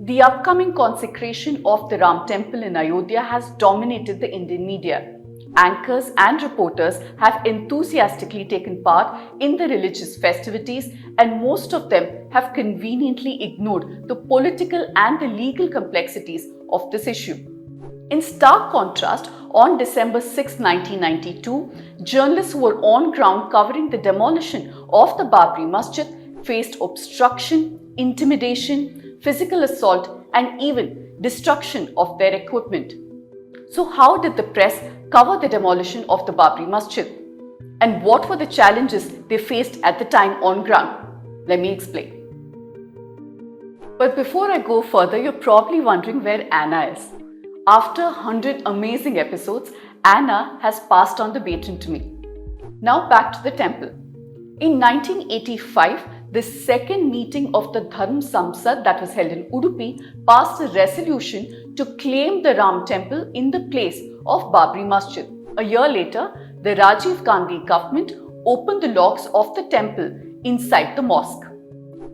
The upcoming consecration of the Ram Temple in Ayodhya has dominated the Indian media. Anchors and reporters have enthusiastically taken part in the religious festivities, and most of them have conveniently ignored the political and the legal complexities of this issue. In stark contrast, on December 6, 1992, journalists who were on ground covering the demolition of the Babri Masjid faced obstruction, intimidation, physical assault, and even destruction of their equipment. So, how did the press cover the demolition of the Babri Masjid? And what were the challenges they faced at the time on ground? Let me explain. But before I go further, you're probably wondering where Anna is. After 100 amazing episodes, Anna has passed on the baton to me. Now back to the temple. In 1985, the second meeting of the Dharm Samsad that was held in Udupi passed a resolution to claim the Ram temple in the place of Babri Masjid. A year later, the Rajiv Gandhi government opened the locks of the temple inside the mosque.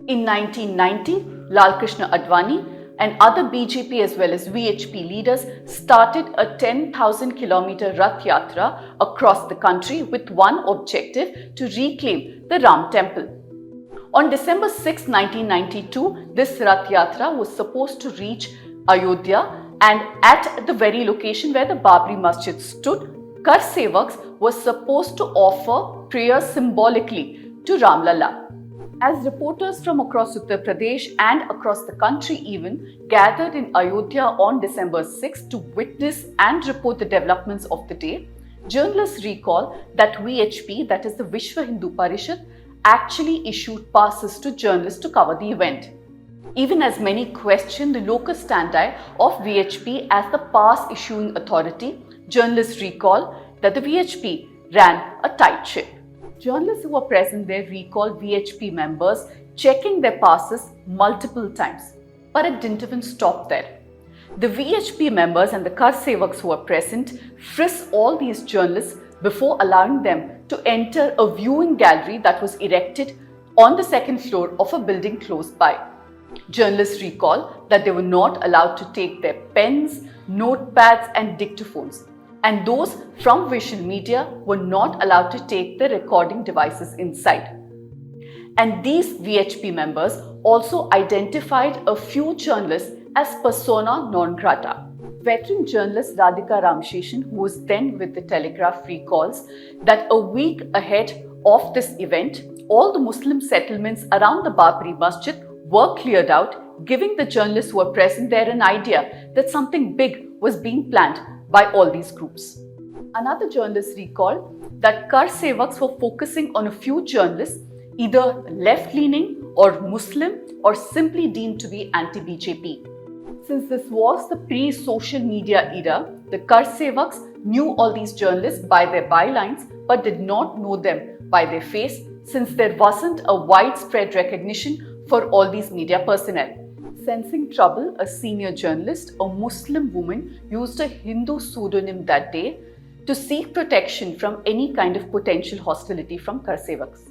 In 1990, Lal Krishna Advani and other BJP as well as VHP leaders started a 10,000-kilometer Rath Yatra across the country with one objective: to reclaim the Ram temple. On December 6, 1992, this Rath Yatra was supposed to reach Ayodhya, and at the very location where the Babri Masjid stood, Kar Sevaks was supposed to offer prayers symbolically to Ram Lalla. As reporters from across Uttar Pradesh and across the country even gathered in Ayodhya on December 6 to witness and report the developments of the day, journalists recall that VHP, that is the Vishwa Hindu Parishad, actually issued passes to journalists to cover the event. Even as many questioned the locus standi of VHP as the pass issuing authority, journalists recall that the VHP ran a tight ship. Journalists who were present there recalled VHP members checking their passes multiple times, but it didn't even stop there. The VHP members and the Kar Sevaks who were present frisked all these journalists before allowing them to enter a viewing gallery that was erected on the second floor of a building close by. Journalists recall that they were not allowed to take their pens, notepads and dictaphones, and those from visual media were not allowed to take the recording devices inside. And these VHP members also identified a few journalists as persona non grata. Veteran journalist Radhika Ramsheshan, who was then with the Telegraph, recalls that a week ahead of this event, all the Muslim settlements around the Babri Masjid were cleared out, giving the journalists who were present there an idea that something big was being planned by all these groups. Another journalist recalled that Kar Sevaks were focusing on a few journalists, either left-leaning or Muslim or simply deemed to be anti-BJP. Since this was the pre-social media era, the Kar Sevaks knew all these journalists by their bylines but did not know them by their face, since there wasn't a widespread recognition for all these media personnel. Sensing trouble, a senior journalist, a Muslim woman, used a Hindu pseudonym that day to seek protection from any kind of potential hostility from Kar Sevaks.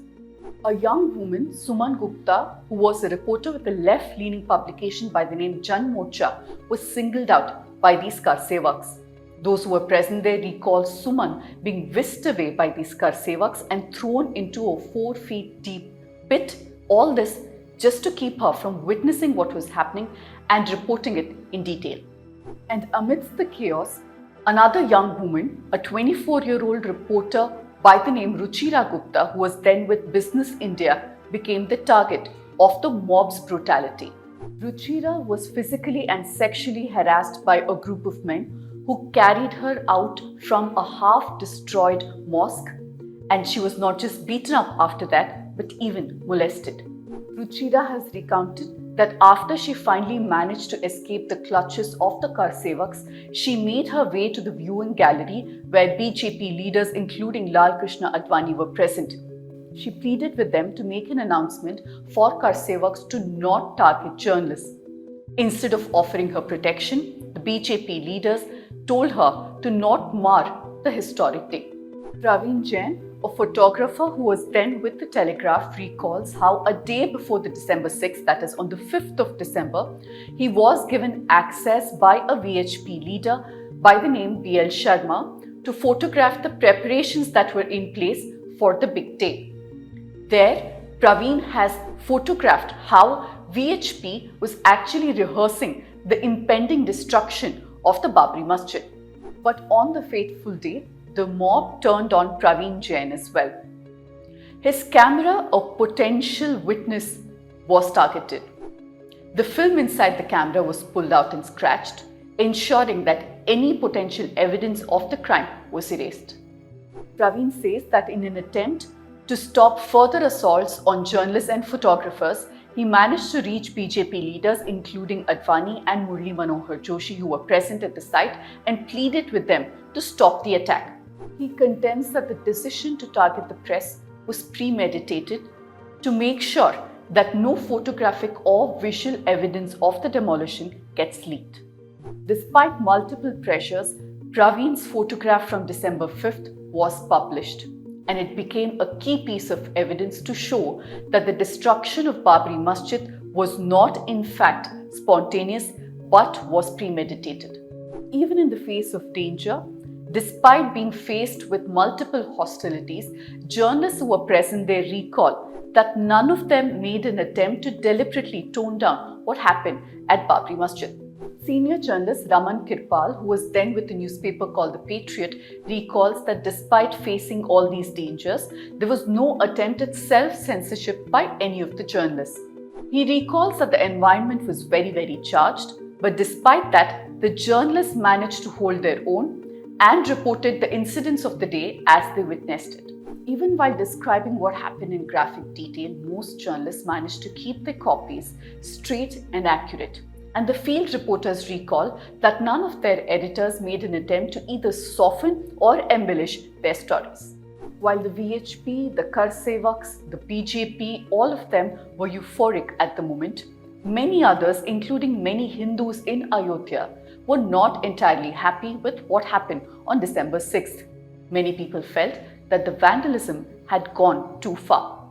A young woman, Suman Gupta, who was a reporter with a left-leaning publication by the name Jan Morcha, was singled out by these Kar Sevaks. Those who were present there recall Suman being whisked away by these Kar Sevaks and thrown into a 4 feet deep pit. All this just to keep her from witnessing what was happening and reporting it in detail. And amidst the chaos, another young woman, a 24-year-old reporter by the name Ruchira Gupta, who was then with Business India, became the target of the mob's brutality. Ruchira was physically and sexually harassed by a group of men who carried her out from a half-destroyed mosque, and she was not just beaten up after that, but even molested. Ruchira has recounted that after she finally managed to escape the clutches of the Kar Sevaks, she made her way to the viewing gallery where BJP leaders including Lal Krishna Advani were present. She pleaded with them to make an announcement for Kar Sevaks to not target journalists. Instead of offering her protection, the BJP leaders told her to not mar the historic day. Praveen Jain, A photographer who was then with the Telegraph recalls how a day before the December 6th, that is on the 5th of December, he was given access by a VHP leader by the name B.L. Sharma to photograph the preparations that were in place for the big day. There, Praveen has photographed how VHP was actually rehearsing the impending destruction of the Babri Masjid. But on the fateful day, the mob turned on Praveen Jain as well. His camera, a potential witness, was targeted. The film inside the camera was pulled out and scratched, ensuring that any potential evidence of the crime was erased. Praveen says that in an attempt to stop further assaults on journalists and photographers, he managed to reach BJP leaders including Advani and Murli Manohar Joshi, who were present at the site, and pleaded with them to stop the attack. He contends that the decision to target the press was premeditated to make sure that no photographic or visual evidence of the demolition gets leaked. Despite multiple pressures, Praveen's photograph from December 5th was published, and it became a key piece of evidence to show that the destruction of Babri Masjid was not in fact spontaneous but was premeditated. Even in the face of danger, despite being faced with multiple hostilities, journalists who were present there recall that none of them made an attempt to deliberately tone down what happened at Babri Masjid. Senior journalist Raman Kirpal, who was then with a newspaper called The Patriot, recalls that despite facing all these dangers, there was no attempt at self-censorship by any of the journalists. He recalls that the environment was very charged, but despite that, the journalists managed to hold their own and reported the incidents of the day as they witnessed it. Even while describing what happened in graphic detail, most journalists managed to keep their copies straight and accurate. And the field reporters recall that none of their editors made an attempt to either soften or embellish their stories. While the VHP, the Kar Sevaks, the BJP, all of them were euphoric at the moment, many others, including many Hindus in Ayodhya, were not entirely happy with what happened on December 6th. Many people felt that the vandalism had gone too far.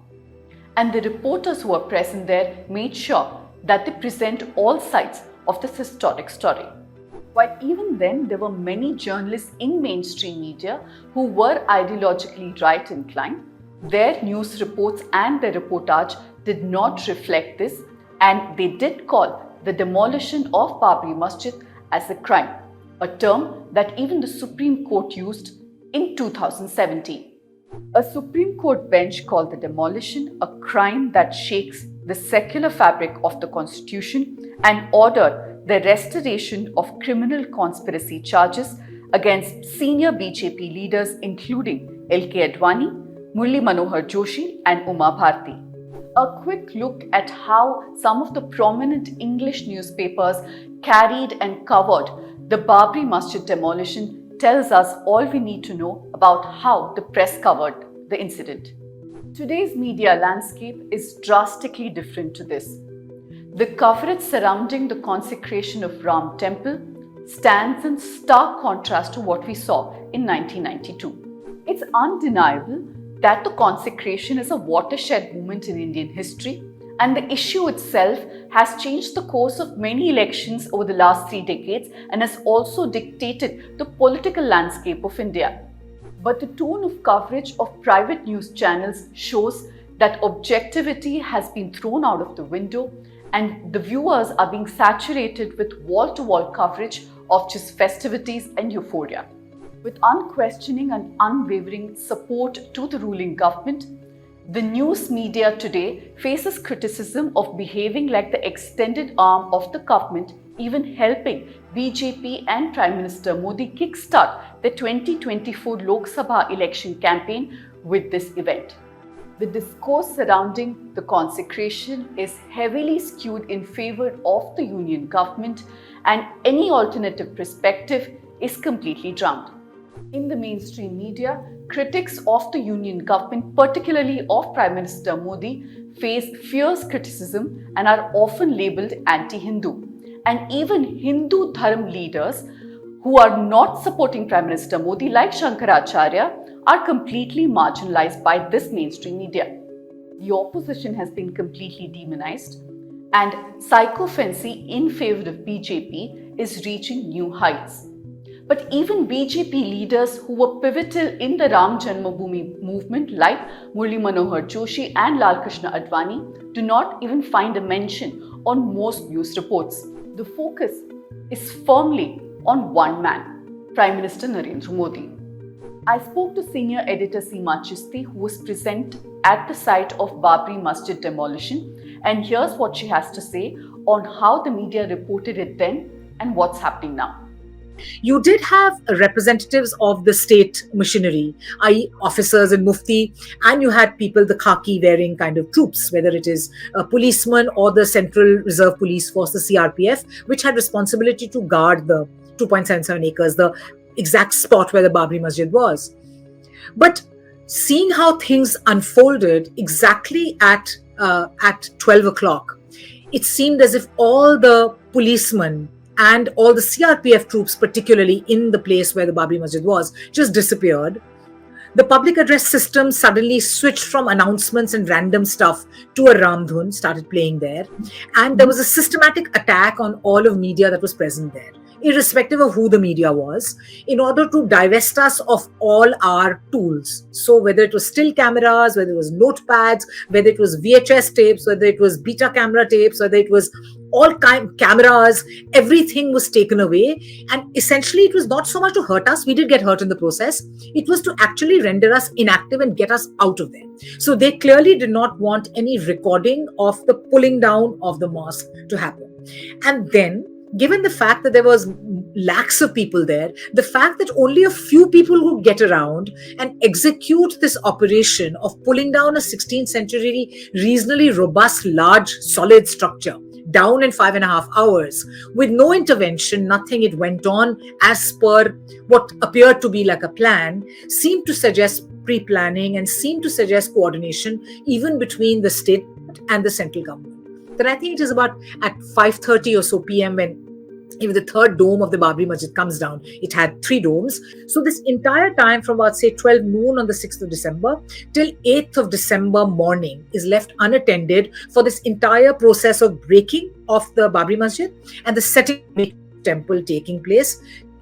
And the reporters who were present there made sure that they present all sides of this historic story. While even then there were many journalists in mainstream media who were ideologically right inclined, their news reports and their reportage did not reflect this, and they did call the demolition of Babri Masjid as a crime, a term that even the Supreme Court used in 2017. A Supreme Court bench called the demolition a crime that shakes the secular fabric of the Constitution and ordered the restoration of criminal conspiracy charges against senior BJP leaders including L.K. Advani, Murli Manohar Joshi and Uma Bharti. A quick look at how some of the prominent English newspapers carried and covered the Babri Masjid demolition tells us all we need to know about how the press covered the incident. Today's media landscape is drastically different to this. The coverage surrounding the consecration of Ram Temple stands in stark contrast to what we saw in 1992. It's undeniable that the consecration is a watershed moment in Indian history, and the issue itself has changed the course of many elections over the last 3 decades and has also dictated the political landscape of India. But the tone of coverage of private news channels shows that objectivity has been thrown out of the window, and the viewers are being saturated with wall-to-wall coverage of just festivities and euphoria. With unquestioning and unwavering support to the ruling government, the news media today faces criticism of behaving like the extended arm of the government, even helping BJP and Prime Minister Modi kickstart the 2024 Lok Sabha election campaign with this event. The discourse surrounding the consecration is heavily skewed in favor of the union government, and any alternative perspective is completely drowned. In the mainstream media, critics of the union government, particularly of Prime Minister Modi, face fierce criticism and are often labelled anti-Hindu. And even Hindu Dharm leaders who are not supporting Prime Minister Modi, like Shankaracharya, are completely marginalized by this mainstream media. The opposition has been completely demonized, and psychophancy in favor of BJP is reaching new heights. But even BJP leaders who were pivotal in the Ram Janmabhoomi movement, like Murli Manohar Joshi and Lal Krishna Advani, do not even find a mention on most news reports. The focus is firmly on one man, Prime Minister Narendra Modi. I spoke to senior editor Seema Chisti, who was present at the site of Babri Masjid demolition, and here's what she has to say on how the media reported it then and what's happening now. You did have representatives of the state machinery, i.e. officers and mufti, and you had people, the khaki wearing kind of troops, whether it is a policeman or the Central Reserve Police Force, the CRPF, which had responsibility to guard the 2.77 acres, the exact spot where the Babri Masjid was. But seeing how things unfolded exactly at 12 o'clock, it seemed as if all the policemen and all the CRPF troops, particularly in the place where the Babri Masjid was, just disappeared. The public address system suddenly switched from announcements and random stuff to a Ramdhun, started playing there. And there was a systematic attack on all of media that was present there, irrespective of who the media was, in order to divest us of all our tools. So whether it was still cameras, whether it was notepads, whether it was VHS tapes, whether it was beta camera tapes, whether it was all cameras, everything was taken away. And essentially, it was not so much to hurt us. We did get hurt in the process. It was to actually render us inactive and get us out of there. So they clearly did not want any recording of the pulling down of the mosque to happen. And then, given the fact that there was lakhs of people there, the fact that only a few people would get around and execute this operation of pulling down a 16th century, reasonably robust, large, solid structure down in 5.5 hours with no intervention, nothing, it went on as per what appeared to be like a plan, seemed to suggest pre-planning and seemed to suggest coordination even between the state and the central government. Then I think it is about at 5:30 or so p.m. when even the third dome of the Babri Masjid comes down. It had 3 domes. So this entire time from about, say, 12 noon on the 6th of December till 8th of December morning is left unattended for this entire process of breaking of the Babri Masjid and the setting of the temple taking place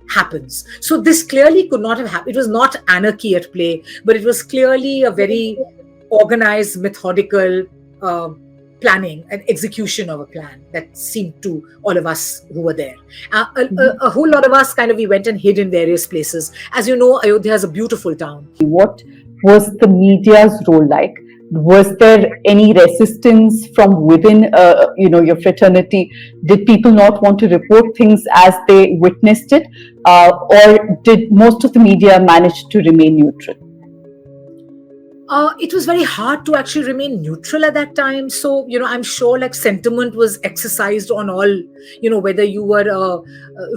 happens. So this clearly could not have happened. It was not anarchy at play, but it was clearly a very organized, methodical planning and execution of a plan that seemed to all of us who were there. A whole lot of us we went and hid in various places. As you know, Ayodhya is a beautiful town. What was the media's role like? Was there any resistance from within, your fraternity? Did people not want to report things as they witnessed it? Or did most of the media manage to remain neutral? It was very hard to actually remain neutral at that time. So, I'm sure sentiment was exercised on all, whether you were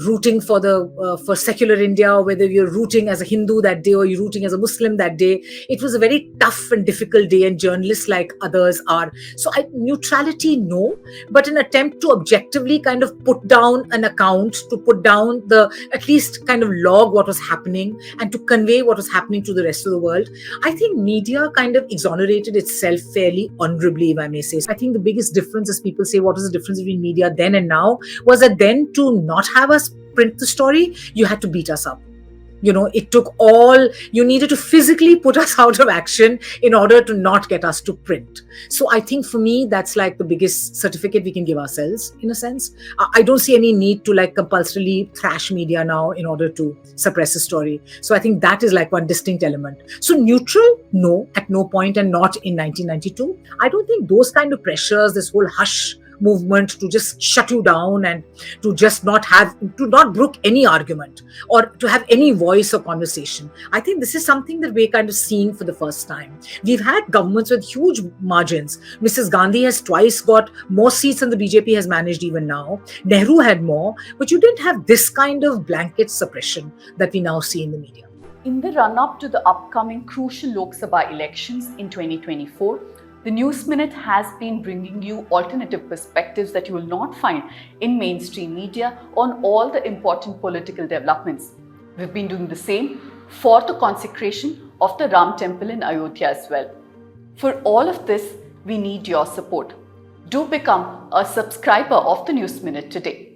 rooting for secular India, or whether you're rooting as a Hindu that day or you're rooting as a Muslim that day. It was a very tough and difficult day, and journalists like others are. So neutrality, no, but an attempt to objectively put down an account, to put down at least log what was happening and to convey what was happening to the rest of the world. I think media exonerated itself fairly honorably, if I may say. So I think the biggest difference, as people say, what is the difference between media then and now, was that then to not have us print the story, you had to beat us up. It took you needed to physically put us out of action in order to not get us to print. So I think for me, that's the biggest certificate we can give ourselves, in a sense. I don't see any need to compulsorily thrash media now in order to suppress a story. So I think that is one distinct element. So neutral, no, at no point, and not in 1992. I don't think those kind of pressures, this whole hush movement to just shut you down and to just not brook any argument or to have any voice or conversation. I think this is something that we're seeing for the first time. We've had governments with huge margins. Mrs. Gandhi has twice got more seats than the BJP has managed even now. Nehru had more, but you didn't have this kind of blanket suppression that we now see in the media. In the run-up to the upcoming crucial Lok Sabha elections in 2024, the News Minute has been bringing you alternative perspectives that you will not find in mainstream media on all the important political developments. We've been doing the same for the consecration of the Ram Temple in Ayodhya as well. For all of this, we need your support. Do become a subscriber of the News Minute today.